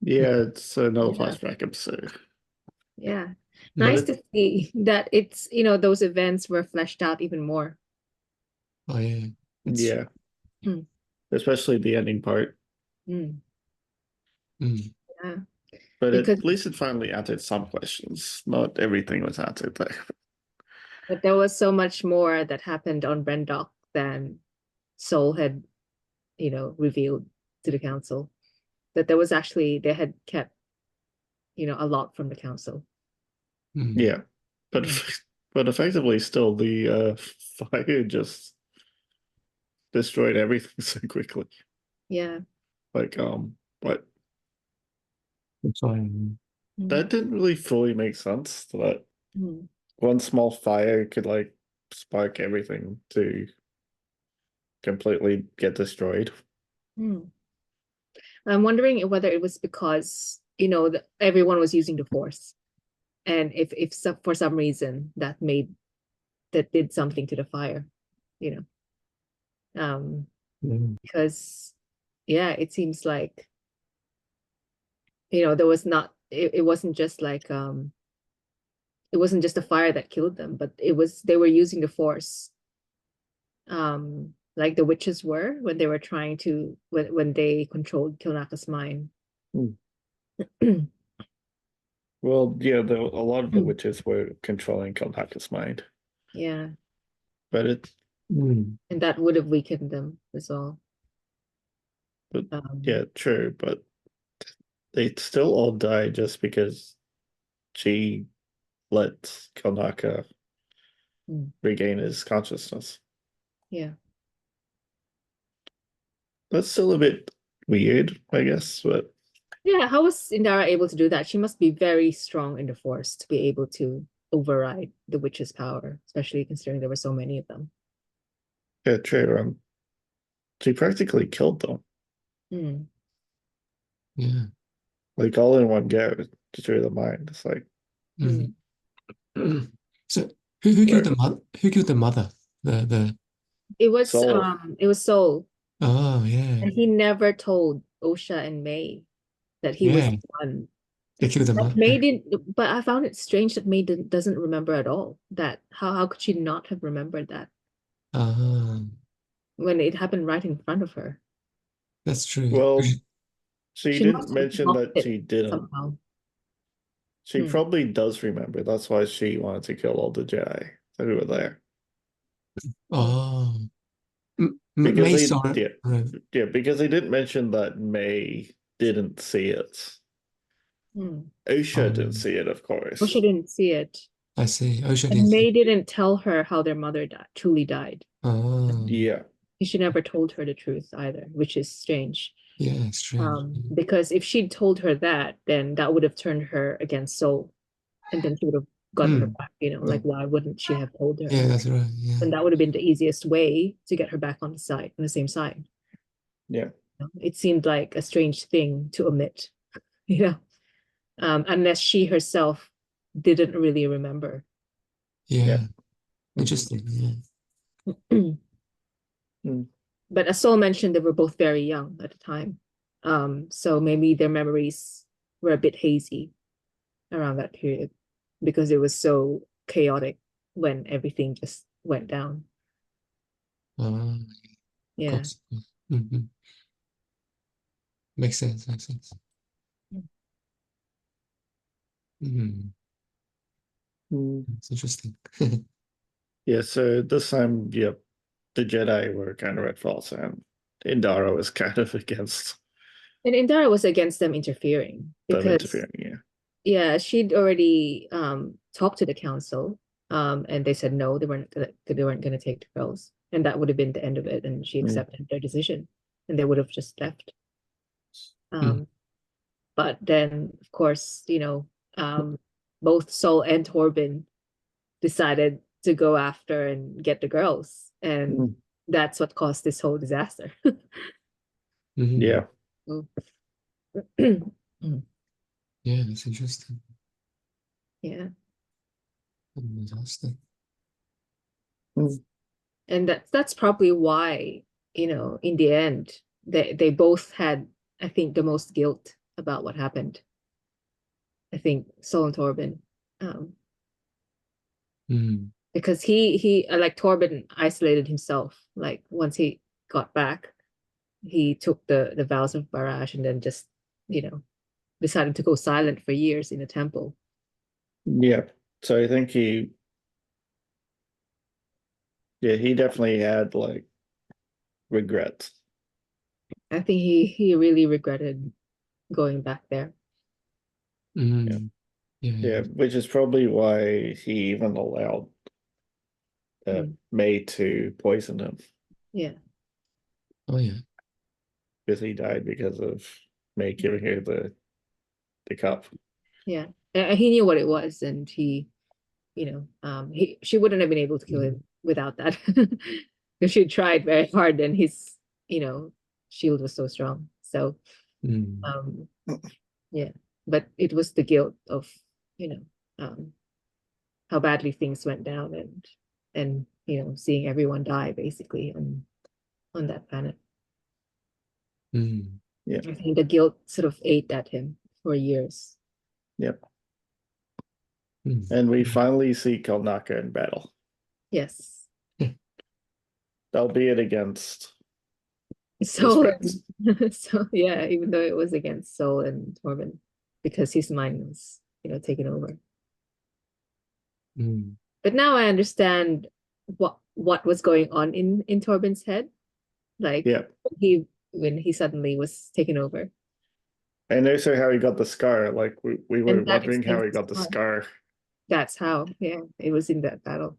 Yeah, it's another Yeah. flashback episode. Yeah. Mm. Nice But to see that it's, those events were fleshed out even more. Oh yeah, it's true. yeah, Mm. especially the ending part. Mm. Mm. Yeah. But Because at least it finally answered some questions. Not everything was answered there. but there was so much more that happened on Brendock than Soul had, revealed to the council. That there was actually they had kept, a lot from the council. Mm. Yeah, but Mm. but effectively, still the fire just destroyed everything so quickly. Yeah. Like but That's why. Mm. that didn't really fully make sense. That Mm. one small fire could like spark everything to completely get destroyed. Mm. I'm wondering whether it was because, everyone was using the force. And if some, for some reason that did something to the fire, you Yeah. because yeah, it seems like, there was not it wasn't just like it wasn't just a fire that killed them, but they were using the force, like the witches were when they were trying to when they controlled Kilnaka's mind. Hmm. Well, yeah, a lot of the witches were controlling Kalhaka's mind, Yeah, but it, Mm. and that would have weakened them as well. but um yeah, true, but they still all died just because she let Kalhaka mm, regain his consciousness. yeah. That's still a bit weird, I guess, but Yeah, how was Indara able to do that? She must be very strong in the force to be able to override the witch's power, especially considering there were so many of them. yeah, true. She practically killed them, Mm. Yeah. like all in one go, through the mind. It's like, Mm. Mm. So who killed where the mother? Who killed the mother? The Soul, It was Soul, Oh yeah, and he never told Osha and May that he was yeah. the one. They killed the But mother. May didn't, but I found it strange that May doesn't remember at all. That how could she not have remembered that Ah, when it happened right in front of her? that's true. well, she She didn't must have mention blocked that it she didn't. somehow. She Hmm. probably does remember. That's why she wanted to kill all the Jedi who were there. Oh, Because May they, saw it. yeah, Right. yeah, because they didn't mention that May didn't see it. Hmm. Osha Oh, didn't see it, of Osha course. didn't see it. I see. Osha And didn't see. May didn't tell her how their mother truly died. Oh, Yeah, She never told her the truth either, which is strange. yeah, strange. Because if she'd told her that, then that would have turned her against Soul, and then she would have gotten her Mm. back. Like why wouldn't she have told her? Yeah, that's right. Yeah. And that would have been the easiest way to get her back on the same side. yeah, It seemed like a strange thing to omit, you know, unless she herself didn't really remember. yeah. Yeah. Interesting. Yeah. Mm. But as Soul mentioned, they were both very young at the time. So maybe their memories were a bit hazy around that period because it was so chaotic when everything just went down. Uh, Yeah. course. Mm-hmm. Makes sense. Makes sense. Mm. Mm. It's interesting. Yeah, so this time, yeah, the Jedi were kind of at fault, and Indara was kind of against And Indara was against them interfering them because, interfering. Yeah. yeah, she'd already talked to the council, and they said no, they weren't gonna take the girls, and that would have been the end of it. And she Mm. accepted their decision, and they would have just left. Mm. Um, but then, of course, both Sol and Torben decided to go after and get the girls, and Mm. that's what caused this whole disaster. Mm. Yeah. Yeah, it's interesting. Yeah. Fantastic. Mm. And that's probably why, in the end, they both had, I think, the most guilt about what happened. I think Sol and Torben, because he like Torben isolated himself. Like once he got back, he took the vows of Barash and then just decided to go silent for years in a temple. Yeah. So I think he definitely had like regrets. I think he really regretted going back there. Yeah. Yeah. Which is probably why he even allowed May to poison him. Yeah. Oh yeah. Because he died because of May giving her the cup. Yeah. He knew what it was, and she wouldn't have been able to kill him without that. Because she tried very hard, and his, shield was so strong. So yeah. But it was the guilt of, how badly things went down, and seeing everyone die basically on that planet. Yeah. I think the guilt sort of ate at him for years. Yep. And we finally see Kolnaka in battle. Yes. Albeit against Sol so yeah, even though it was against Sol and Torben, because his mind was, taken over. But now I understand what was going on in Torben's head. Like when he suddenly was taken over. And also how he got the scar. Like we were wondering how he got the scar. That's how, it was in that battle.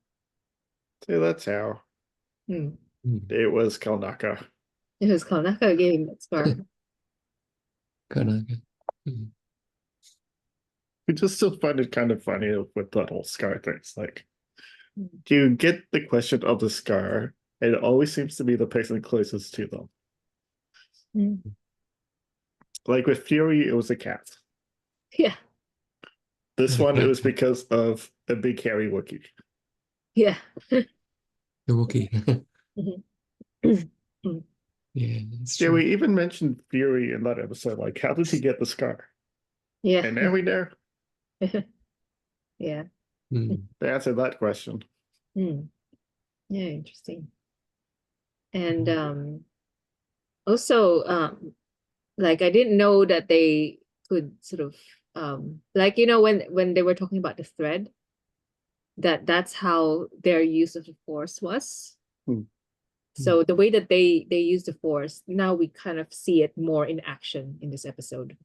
So that's how. It was Kolnaka. It was Kolnaka gave him that scar. Kolnaka. We just still find it kind of funny with that whole scar things. Like, do you get the question of the scar? And it always seems to be the person closest to them. Like with Fury, it was a cat. Yeah. This one, it was because of a big hairy Wookiee. Yeah. The Wookiee. Yeah, that's true. Yeah, we even mentioned Fury in that episode. Like, how did he get the scar? Yeah. And now we know. Yeah. They answered that question. Yeah, interesting. And also, like I didn't know that they could sort of like when they were talking about the thread, that's how their use of the Force was. So the way that they use the Force, now we kind of see it more in action in this episode,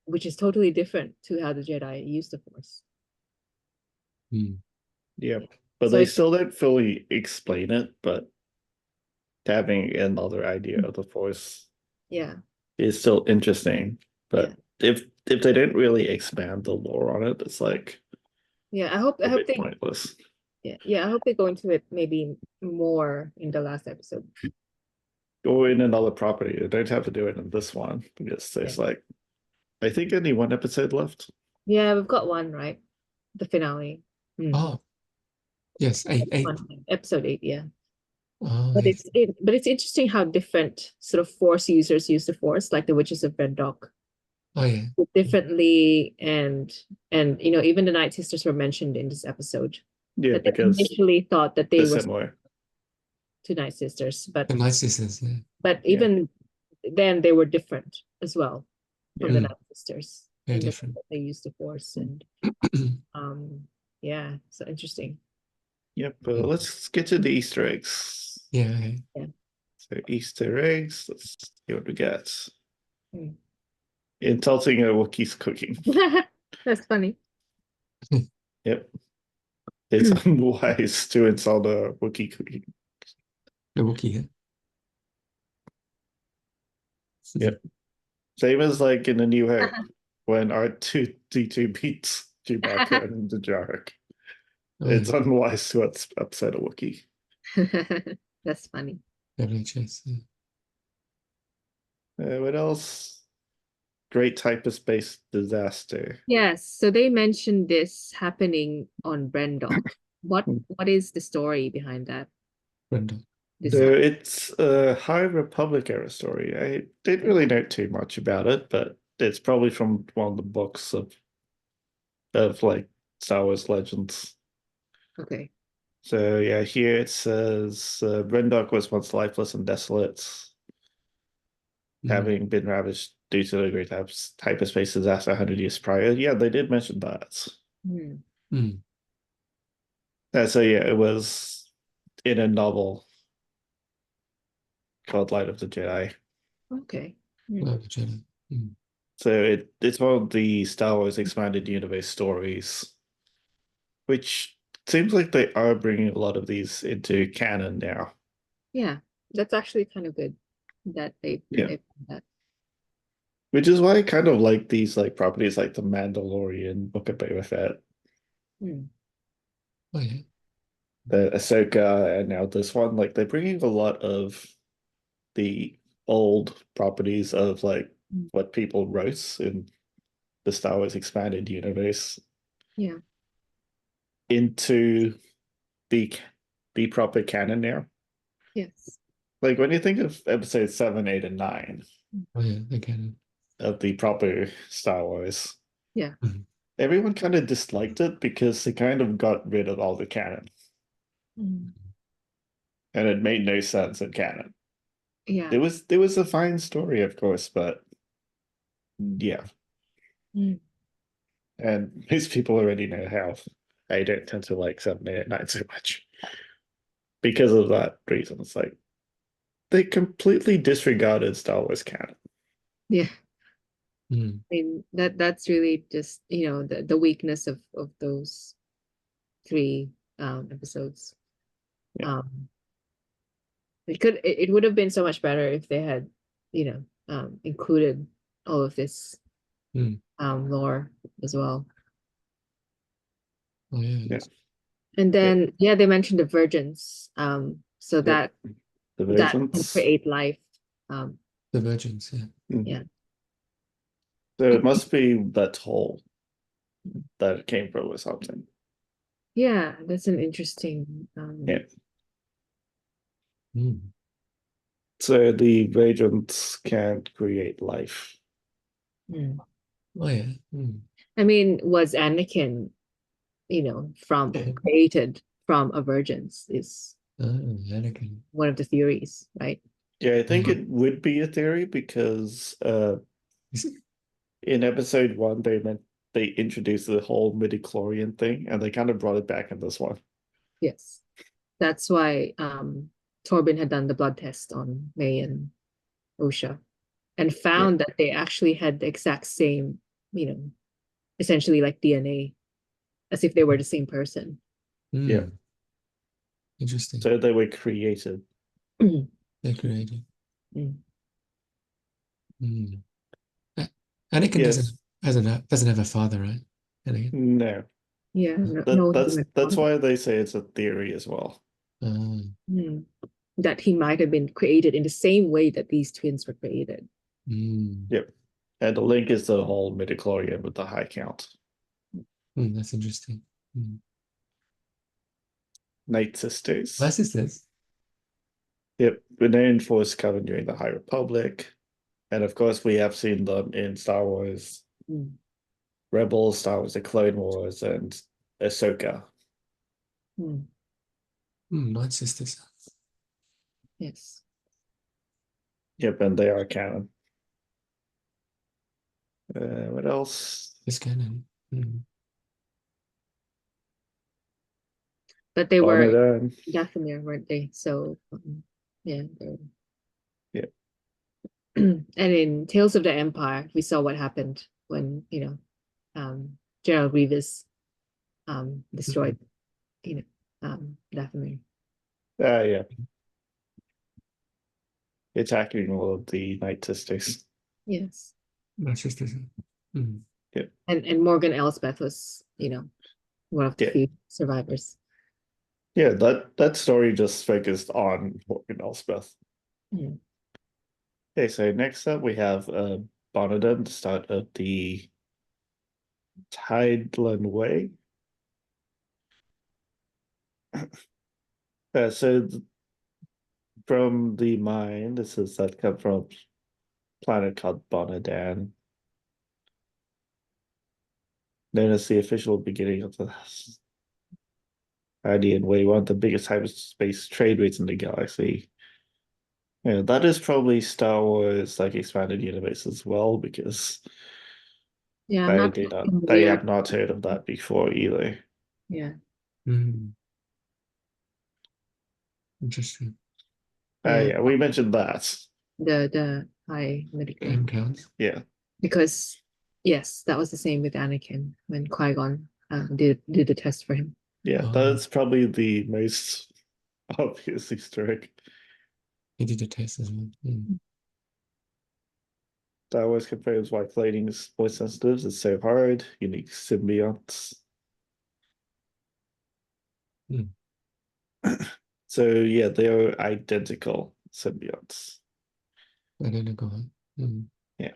which is totally different to how the Jedi use the Force. Yeah, but so they still don't fully explain it, but having another idea of the Force is still interesting. But if they didn't really expand the lore on it, it's like I hope they pointless. I hope they go into it maybe more in the last episode. Or in another property. They don't have to do it in this one because there's like I think only one episode left. Yeah, we've got one, right? The finale. Oh, yes, eight. Episode 8, yeah. Oh, but it's interesting how different sort of Force users use the Force, like the Witches of Red Dog. Oh yeah. Differently, and even the Night Sisters were mentioned in this episode. Yeah, that because they initially thought that they were similar to Night Sisters, but the Night Sisters, yeah. But even then, they were different as well from the Night Sisters. Very different. They used the Force, and yeah, so interesting. Yep, but let's get to the Easter eggs. Yeah. So Easter eggs, let's see what we get. Insulting a Wookiee's cooking. That's funny. Yep. It's unwise to insult a Wookiee cooking. The Wookiee, Yep. Same as like in A New Hope when R2-D2 beats Chewbacca and the Jarek. It's unwise to upset a Wookiee. That's funny. What else? Great typist-based disaster. Yes, so they mentioned this happening on Brendok. What is the story behind that? Brendok. This is No, not. it's a High Republic era story. I didn't really know too much about it, but it's probably from one of the books of like Star Wars Legends. Okay. So yeah, here it says Rendok was once lifeless and desolate, having been ravaged due to the great hyperspace disaster 100 years prior. Yeah, they did mention that. Hmm. Mm. So yeah, it was in a novel called Light of the Jedi. Okay. Hmm. Love each other. Mm. So it's one of the Star Wars expanded universe stories, which seems like they are bringing a lot of these into canon now. Yeah, that's actually kind of good that Yeah. they found that. Which is why I kind of like these like properties like the Mandalorian, Book of Boba Fett, Hmm. Oh yeah. the Ahsoka, and now this one. Like they're bringing a lot of the old properties of like Mm. what people wrote in the Star Wars expanded universe Yeah. into the the proper canon now. Yes. Like when you think of episode 7, 8, and 9 Oh yeah. They can. of the proper Star Wars, Yeah. everyone kind of disliked it because they kind of got rid of all the canon. Mm. And it made no sense in canon. Yeah. There was a fine story, of course, but yeah. Mm. And most people already know how I don't tend to like 7, 8, 9 so much. Because of that reason. It's like they completely disregarded Star Wars canon. Yeah. Mm. I mean that's really just, the weakness of those three episodes. Yeah. It would have been so much better if they had, included all of this Mm. lore as well. Oh yeah. Yeah. And Yeah. then they mentioned the virgins. So Yep. that The can versions. create life. Um, The virgins. Yeah. yeah. So it must be that hole that it came from or something. Yeah, that's an interesting Yeah. Mm. So the Radiants can create life. mm. Oh yeah. Mm. I mean, was Anakin, from Yeah. created from a virgins is Oh, Anakin. one of the theories, right? Yeah, I think Yeah. it would be a theory because Is it? in episode 1 they introduced the whole midichlorian thing and they kind of brought it back in this one. Yes. That's why Torben had done the blood test on May and Osha and Yeah. found that they actually had the exact same, essentially like DNA, as if they were the same person. Yeah. Mm. Interesting. So they were created. They're creative. Mm. Mm. A- Anakin Yes. doesn't have a father, right? Anakin. No. Yeah, no, That he that's went that's on. why they say it's a theory as well. Mm. That he might have been created in the same way that these twins were created. Mm. Yep. And the link is the whole midichlorian with the high count. Mm, that's interesting. Mm. Night Sisters. My sisters. Yep. Renowned for Coven during the High Republic. And of course we have seen them in Star Wars Mm. Rebels, Star Wars The Clone Wars, and Ahsoka. Mm. Mm, my sisters. Yes. Yep, and they are canon. What else? It's canon. Mm. But they On were it on. Dathomir, weren't they? So yeah. Yeah. And in Tales of the Empire, we saw what happened when, General Grievous destroyed, Dathomir. Yeah. Attacking all of the Night Sisters. Yes. My sisters. Mm. Yeah. And Morgan Elsbeth was, one of the Yeah. few survivors. Yeah, that story just focused on Morgan Elspeth. Mm. Okay, so next up we have Bonadon, the start of the Tideland Way. So from the mine. This is that come from a planet called Bonadan. Known as the official beginning of the Idean Way, one of the biggest hyperspace trade routes in the galaxy. Yeah, that is probably Star Wars like expanded universe as well, because Yeah, I'm not they familiar. have not heard of that before either. Yeah. Mm. Interesting. Yeah, we mentioned that. The high medical. M counts. Yeah. Because yes, that was the same with Anakin when Qui-Gon did the test for him. Yeah, Oh. that's probably the most obvious Easter egg. He did a test as well. Mm. That always confirms why plating voice sensitives is so hard. Unique symbionts. Mm. So yeah, they are identical symbionts. Identical. Mm. Yeah.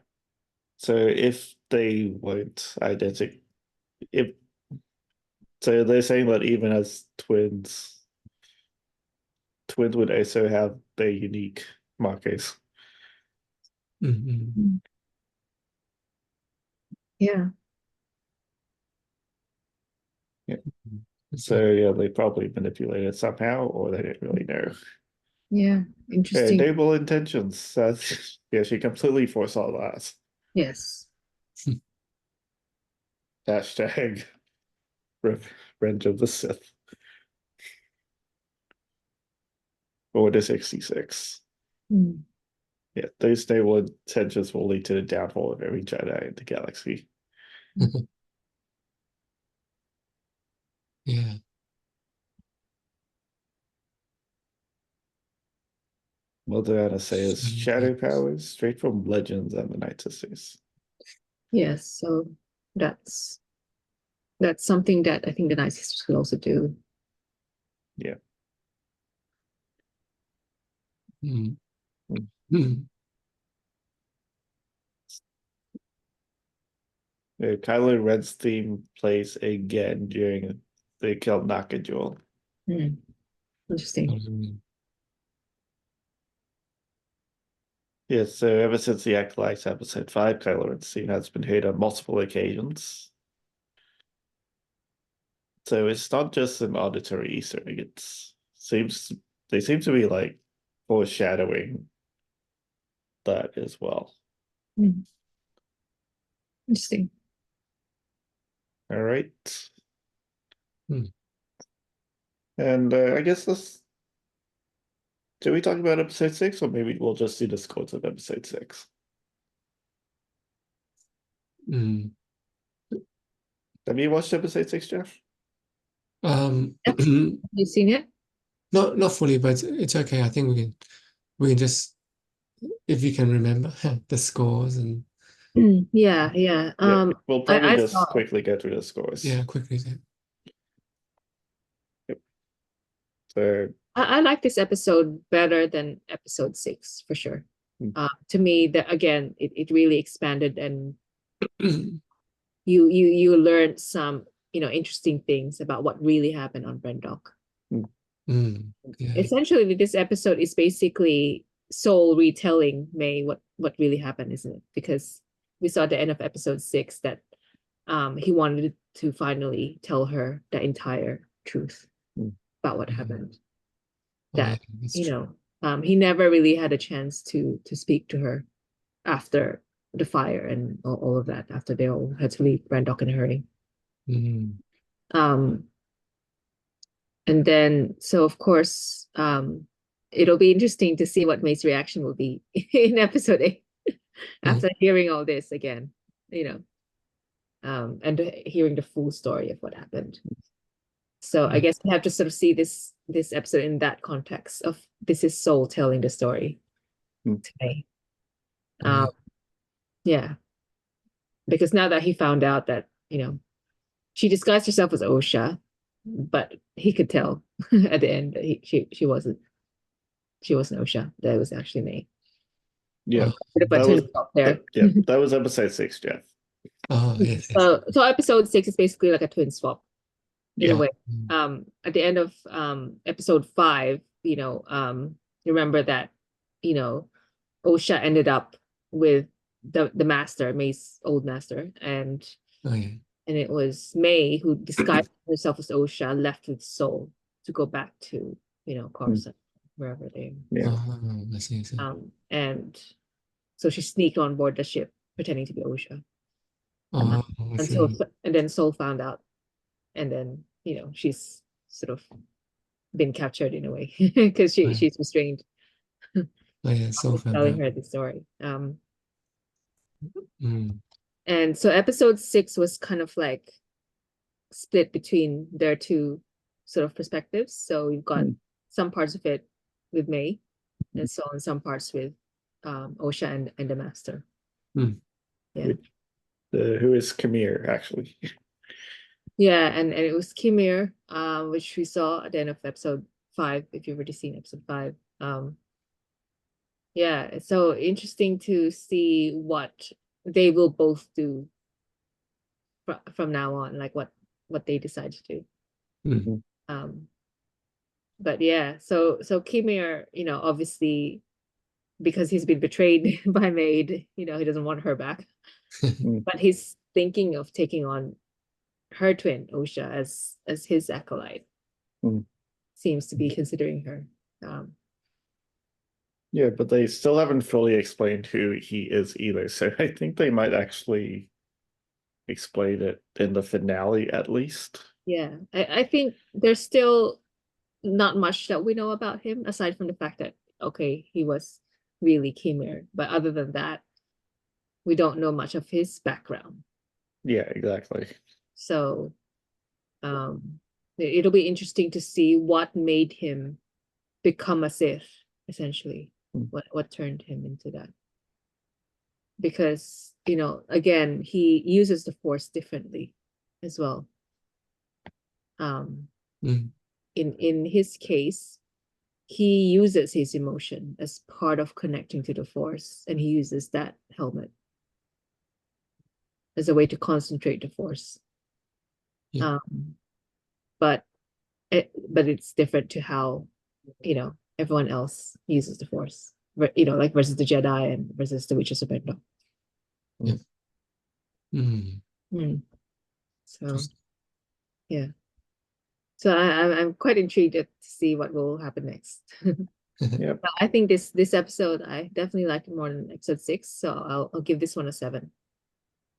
So if they weren't identical, if so, they're saying that even as twins would also have their unique markers. Mm. Yeah. Yeah. Mm. So yeah, they probably manipulated it somehow, or they didn't really know. Yeah. Yeah, Interesting. enable intentions. That's yeah, she completely foresaw that. Yes. Hashtag Revenge of the Sith. Order 66. Mm. Yeah, those stable intentions will lead to the downfall of every Jedi in the galaxy. Yeah. Mother Anastasis shadow powers straight from Legends and the Night Sisters. Yes. So that's something that I think the Night Sisters could also do. Yeah. Mm. Mm. Mm. Kylo Ren's theme plays again during the Kelnaka duel. Mm. Interesting. Mm. Yeah, so ever since the Acolyte episode 5, Kylo Ren's theme has been heard on multiple occasions. So it's not just an auditory Easter egg. They seem to be like foreshadowing that as well. Mm. Interesting. All right. Mm. And I guess let's. Do we talk about episode 6, or maybe we'll just do the scores of episode 6? Mm. Have you watched episode 6, Jeff? Have you seen it? Not fully, but it's okay. I think we can just, if you can remember the scores and Yeah. Yeah, we'll probably I just saw. quickly go through the scores. yeah, quickly. Yep. So I like this episode better than episode 6 for sure. To me, that again, it really expanded, and you learned some interesting things about what really happened on Brendok. Yeah. Essentially, this episode is basically Soul retelling May what really happened, isn't it? Because we saw at the end of episode 6 that he wanted to finally tell her the entire truth about what happened. That he never really had a chance to speak to her after the fire and all of that, after they all had to leave Brandok in a hurry. And then so of course it'll be interesting to see what May's reaction will be in episode 8 after hearing all this again, and hearing the full story of what happened. So I guess we have to sort of see this episode in that context of this is Soul telling the story today. Yeah. Because now that he found out that, she disguised herself as Osha, but he could tell at the end that she wasn't Osha. That was actually May. Yeah. That was episode 6, Jeff. Oh, yes. So episode 6 is basically like a twin swap in a way. Mm. At the end of episode 5, remember that, Osha ended up with the master, May's old master, and Oh yeah. it was May who disguised herself as Osha, left with Soul to go back to, Coruscant, wherever they. Yeah. Oh, I see. And so she sneaked on board the ship pretending to be Osha. Oh, I Until see. and then Soul found out, and then she's sort of been captured in a way because Right. she's restrained. Oh yeah, so found Telling out. her the story. Mm. And so episode 6 was kind of like split between their two sort of perspectives. So you've got some parts of it with May, and so on some parts with Osha and the Master. Mm. Yeah. Who is Khmer actually? Yeah, and it was Khmer, which we saw at the end of episode 5, if you've already seen episode 5. Yeah, it's so interesting to see what they will both do from now on, like what they decide to do. Mm. But yeah, so Khmer, obviously because he's been betrayed by Maid, he doesn't want her back. But he's thinking of taking on her twin, Osha, as his acolyte. Seems to be considering her. Yeah, but they still haven't fully explained who he is either. So I think they might actually explain it in the finale at least. Yeah, I think there's still not much that we know about him aside from the fact that, okay, he was really Khmer. But other than that, we don't know much of his background. Yeah, exactly. So it'll be interesting to see what made him become a Sith, essentially. What turned him into that. Because, again, he uses the Force differently as well. In his case, he uses his emotion as part of connecting to the Force, and he uses that helmet as a way to concentrate the Force. Yeah. But it's different to how everyone else uses the Force. Like versus the Jedi and versus the Witches of Endor. Yeah. So yeah. So I'm quite intrigued to see what will happen next. Yeah. I think this episode I definitely liked it more than episode 6, so I'll give this one a 7.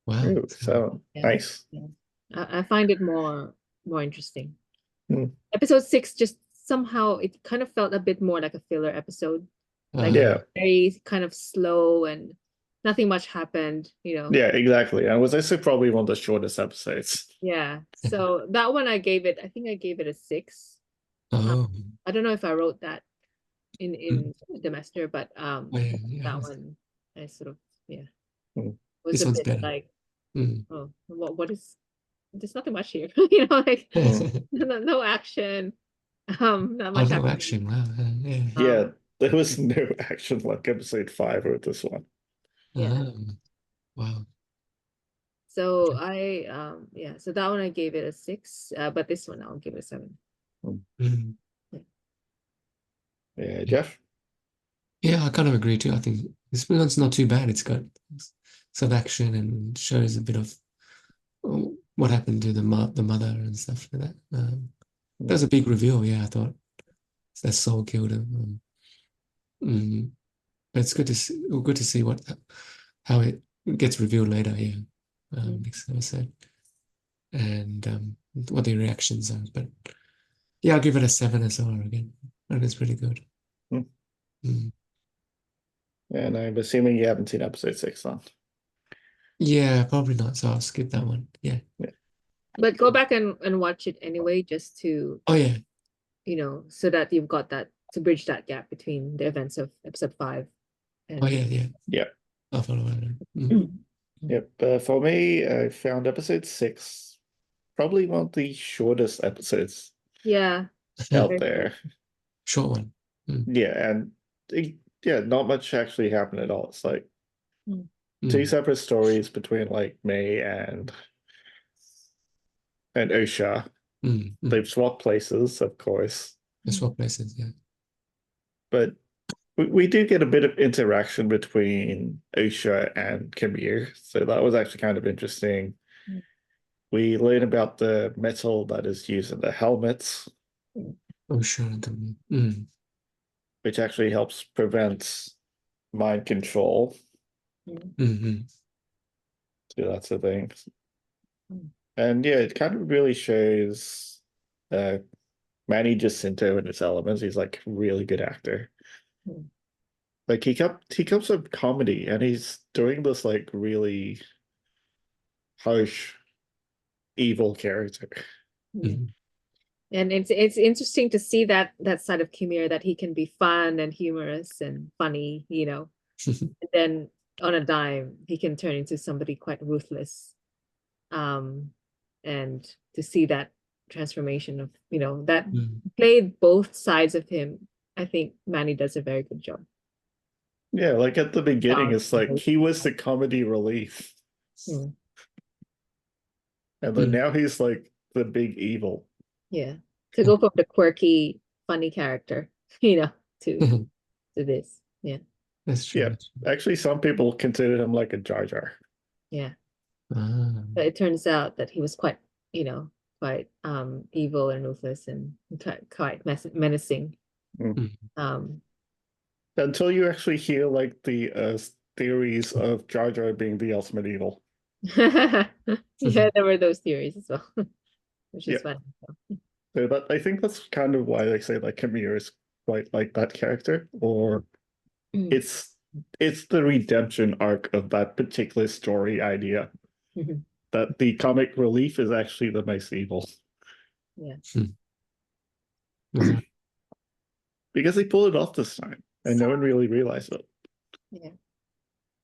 Wow. Ooh, so nice. Yeah. I find it more interesting. Mm. Episode 6 just somehow it kind of felt a bit more like a filler episode. Like Yeah. very kind of slow and nothing much happened, Yeah, exactly. And was also probably one of the shortest episodes. Yeah. So that one I think I gave it a 6. Oh. I don't know if I wrote that in the master, but Oh, yeah. that one I sort of Mm. was This a one's bit better. like Oh, what is there's nothing much here. Like no action. Not much no happening. action. Wow. Yeah. Yeah, there was no action like episode 5 with this one. Yeah. Wow. So so that one I gave it a 6, but this one I'll give it a 7. Yeah, Jeff? Yeah, I kind of agree too. I think this one's not too bad. It's got some action and shows a bit of what happened to the mother and stuff like that. That was a big reveal. Yeah, I thought that Soul killed him. But it's good to see how it gets revealed later. Yeah, next episode, and what the reactions are. But yeah, I'll give it a 7 as well again. And it's pretty good. And I'm assuming you haven't seen episode 6 then. Yeah, probably not. So I'll skip that one. Yeah. But go back and watch it anyway, just to Oh yeah. So that you've got that to bridge that gap between the events of episode 5. Oh yeah. Yeah. I'll follow that. Yep. For me, I found episode 6 probably one of the shortest episodes Yeah. out there. Short one. Yeah, and not much actually happened at all. It's like two separate stories between like May and Osha. They've swapped places, of course. They swap places, yeah. But we do get a bit of interaction between Osha and Camille, so that was actually kind of interesting. Mm. We learn about the metal that is used in the helmets, Oh, sure. Mm. which actually helps prevent mind control. Mm-hmm. So that's the thing. Mm. And yeah, it kind of really shows Manny Jacinto in his elements. He's like a really good actor. Mm. Like he comes from comedy and he's doing this like really harsh, evil character. Yeah. Mm-hmm. And it's interesting to see that side of Kimir, that he can be fun and humorous and funny, and then on a dime he can turn into somebody quite ruthless. And to see that transformation of, that Mm. played both sides of him, I think Manny does a very good job. Yeah, like at the beginning, it's like he was the Mm. comedy relief. And then Mm. now he's like the big evil. Yeah. To go from the quirky, funny character, to this. Yeah. That's true. Yeah. That's true. Actually, some people consider him like a Jar Jar. Yeah. Ah. But it turns out that he was quite, quite evil and ruthless and quite menacing. Mm. Um, Until you actually hear like the theories of Jar Jar being the ultimate evil. yeah, there were those theories as well, which is Yeah. fun. So that I think that's kind of why they say like Camille is quite like that character, or Mm. it's the redemption arc of that particular story idea. Mhm. That the comic relief is actually the nice evil. Yeah. Mhm. Because they pulled it off this time and no one really realized it. Yeah.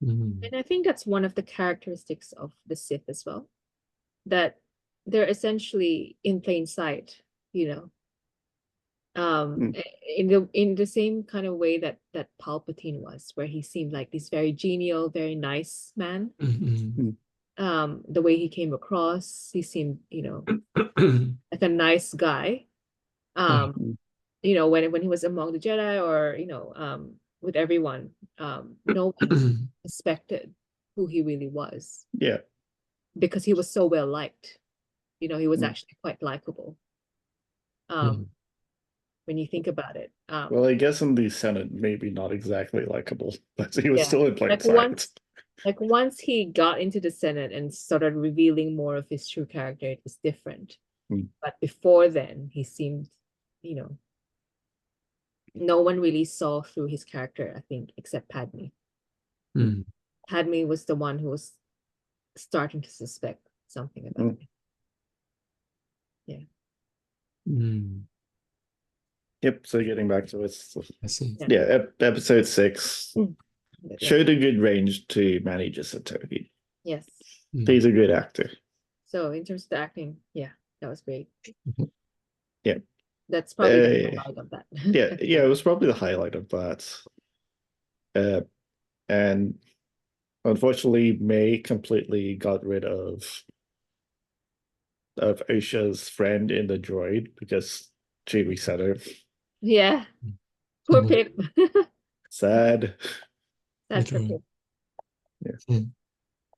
Mm. And I think that's one of the characteristics of the Sith as well, that they're essentially in plain sight, Mm. in the same kind of way that Palpatine was, where he seemed like this very genial, very nice man. Mm. The way he came across, he seemed, Mm. like a nice guy. Mm. When he was among the Jedi, or with everyone, no one suspected who he really was, Yeah. because he was so well liked. He was Mm. actually quite likable. Mm. When you think about it. Well, I guess in the Senate, maybe not exactly likable, but he was Yeah. still in plain Like sight. once he got into the Senate and started revealing more of his true character, it was different. Mm. But before then, he seemed, you know, no one really saw through his character, I think, except Padme. Mm. Padme was the one who was starting to suspect something about Mm. him. Yeah. Mm. Yep. So getting back to it, I see. yeah, episode 6 But yeah. showed a good range to Manny Jacinto. Yes. He's a good actor. So in terms of the acting, yeah, that was great. Yeah. That's probably the highlight of that. Yeah, it was probably the highlight of that. And unfortunately, May completely got rid of Osha's friend in the droid because she reset her. Yeah. Poor Mhm. Pip. Sad. That's for Pip. Yeah. Mm.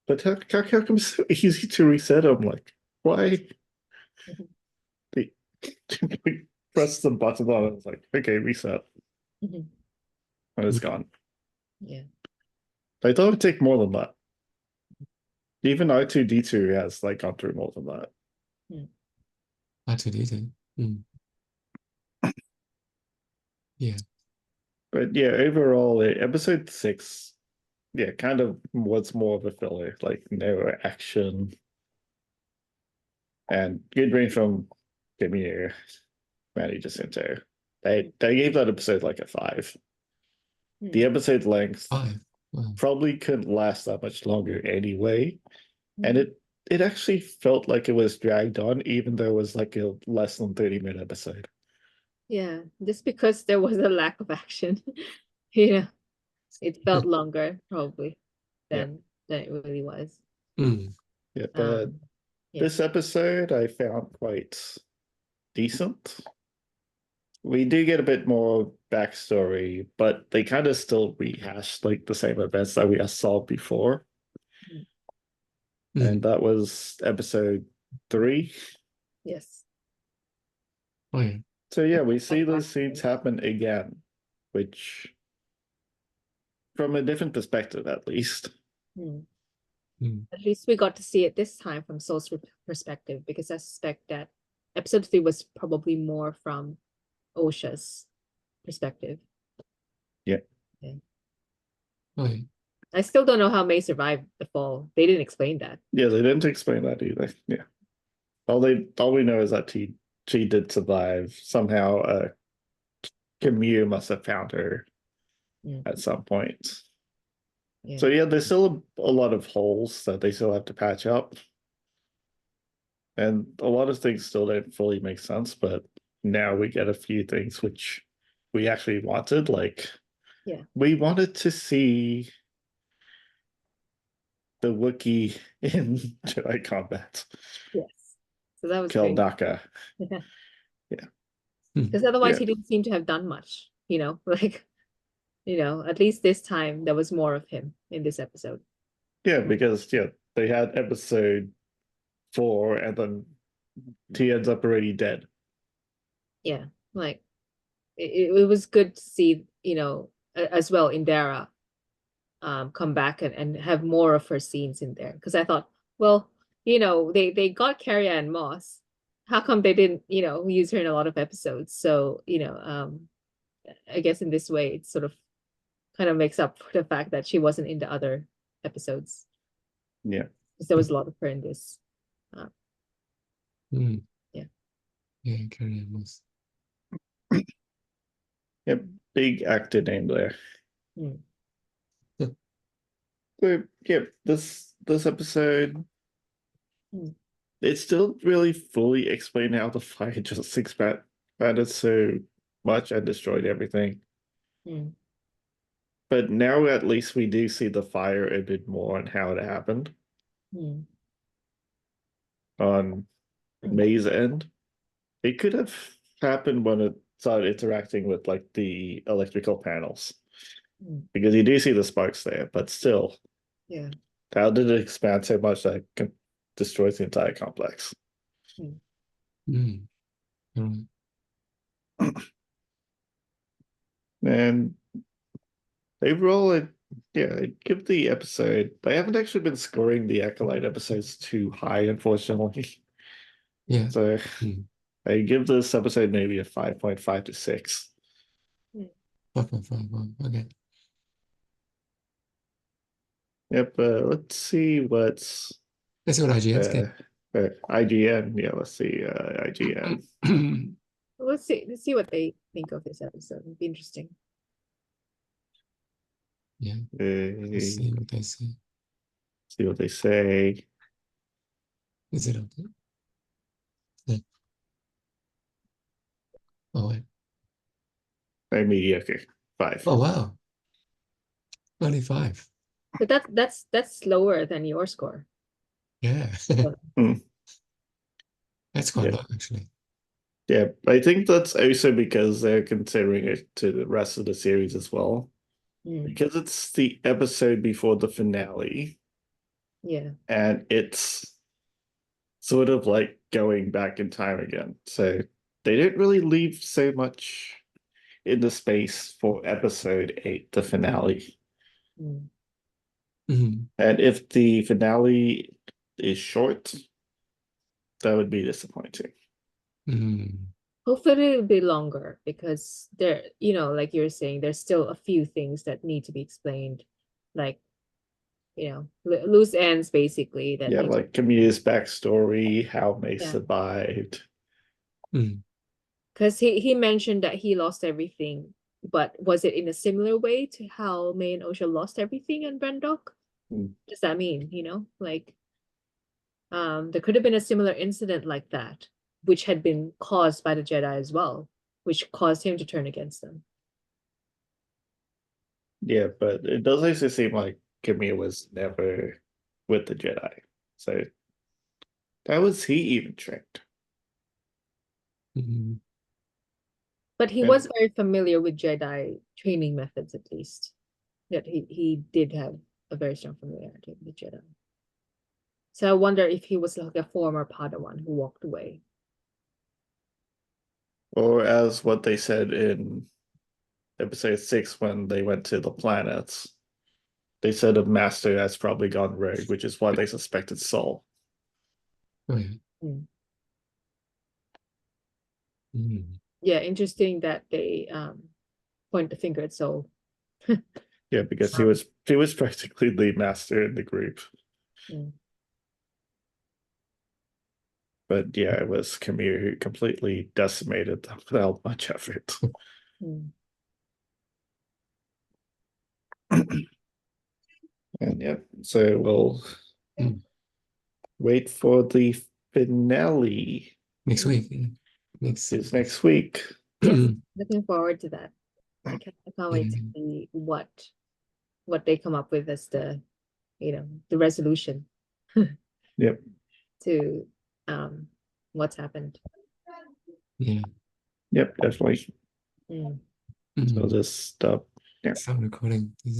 But how come it's so easy to reset him? Like, why? They press the button on it. It's like, okay, reset. Mhm. And it's gone. Yeah. I thought it would take more than that. Even R2D2 has like gone through more than that. R2D2. Mm. Yeah. But yeah, overall, episode 6, yeah, kind of was more of a filler, like no action. And good range from Kimmy, Manny Jacinto. They gave that episode like a 5. The episode length 5. Wow. probably couldn't last that much longer anyway. And it actually felt like it was dragged on, even though it was like a less than 30-minute episode. Yeah, just because there was a lack of action. Yeah, it felt longer probably Yeah. than it really was. Mm. Yeah, but Yeah. this episode I found quite decent. we do get a bit more backstory, but they kind of still rehash like the same events that we saw before. And that was episode 3. Yes. Oh yeah. So yeah, we see those scenes happen again, which from a different perspective at least. At least we got to see it this time from Soul's perspective, because I suspect that episode 3 was probably more from Osha's perspective. Yeah. Okay. Oh yeah. I still don't know how May survived the fall. They didn't explain that. Yeah, they didn't explain that either. Yeah. All we know is that she did survive. Somehow Camille must have found her at some point. Yeah. So yeah, there's still a lot of holes that they still have to patch up. And a lot of things still don't fully make sense, but now we get a few things which we actually wanted. Like, Yeah. we wanted to see the Wookiee in Jedi combat. Yes. So that was great. Keldaka. Yeah. Yeah. Because otherwise Yeah. he didn't seem to have done much, like, at least this time there was more of him in this episode. Yeah, because they had episode 4 and then he ends up already dead. Yeah, like it was good to see, as well, Indara come back and have more of her scenes in there. Because I thought, well, they got Carrie Ann Moss. How come they didn't, use her in a lot of episodes? So, I guess in this way it sort of kind of makes up for the fact that she wasn't in the other episodes. Yeah. Because there was a lot of her in this. Yeah. Yeah, Carrie Ann Moss. Yep, big actor name there. Yeah. So yeah, this episode, it still really fully explained how the fire just expanded so much and destroyed everything. But now at least we do see the fire a bit more and how it happened on May's end. It could have happened when it started interacting with like the electrical panels. Because you do see the sparks there, but still. Yeah. How did it expand so much that it destroys the entire complex? And overall, I'd give the episode. I haven't actually been scoring the Acolyte episodes too high, unfortunately. Yeah. So I give this episode maybe a 5.5 to 6. 5.5. Okay. Yep. Let's see what's. Let's see what IGN's get. IGN. Yeah, let's see. IGN. Let's see what they think of this episode. It'd be interesting. Yeah. Let's see what they say. See what they say. Is it okay? Yeah. Oh wait. Very mediocre. 5. Oh wow. Only 5. But that's lower than your score. Yeah. That's quite low actually. Yeah, I think that's also because they're considering it to the rest of the series as well. Because it's the episode before the finale. Yeah. And it's sort of like going back in time again. So they didn't really leave so much in the space for episode 8, the finale. And if the finale is short, that would be disappointing. Hopefully it'll be longer, because there, like you're saying, there's still a few things that need to be explained, like, loose ends basically. That like Camille's backstory, how May survived. Because he mentioned that he lost everything, but was it in a similar way to how May and Osha lost everything in Brendok? Does that mean, like, there could have been a similar incident like that, which had been caused by the Jedi as well, which caused him to turn against them. Yeah, but it does also seem like Camille was never with the Jedi. So how was he even trained? But he And- was very familiar with Jedi training methods, at least. That he did have a very strong familiarity with Jedi. So I wonder if he was like a former Padawan who walked away. Or as what they said in episode 6 when they went to the planets, they said a master has probably gone rogue, which is why they suspected Saul. Oh yeah. Mm. Mm. Yeah, interesting that they point the finger at Soul. Yeah, because he was practically the master in the group. Mm. But yeah, it was Kamir who completely decimated them without much effort. Mm. And yeah, so we'll Mm. wait for the finale. Next week. Yeah. It's next week. Yes, looking forward to that. I can't wait to Yeah. see what they come up with as the the resolution Yep. to what's happened. Yeah. Yep, definitely. Mm. So Mm. just stop. Yeah. Sound recording.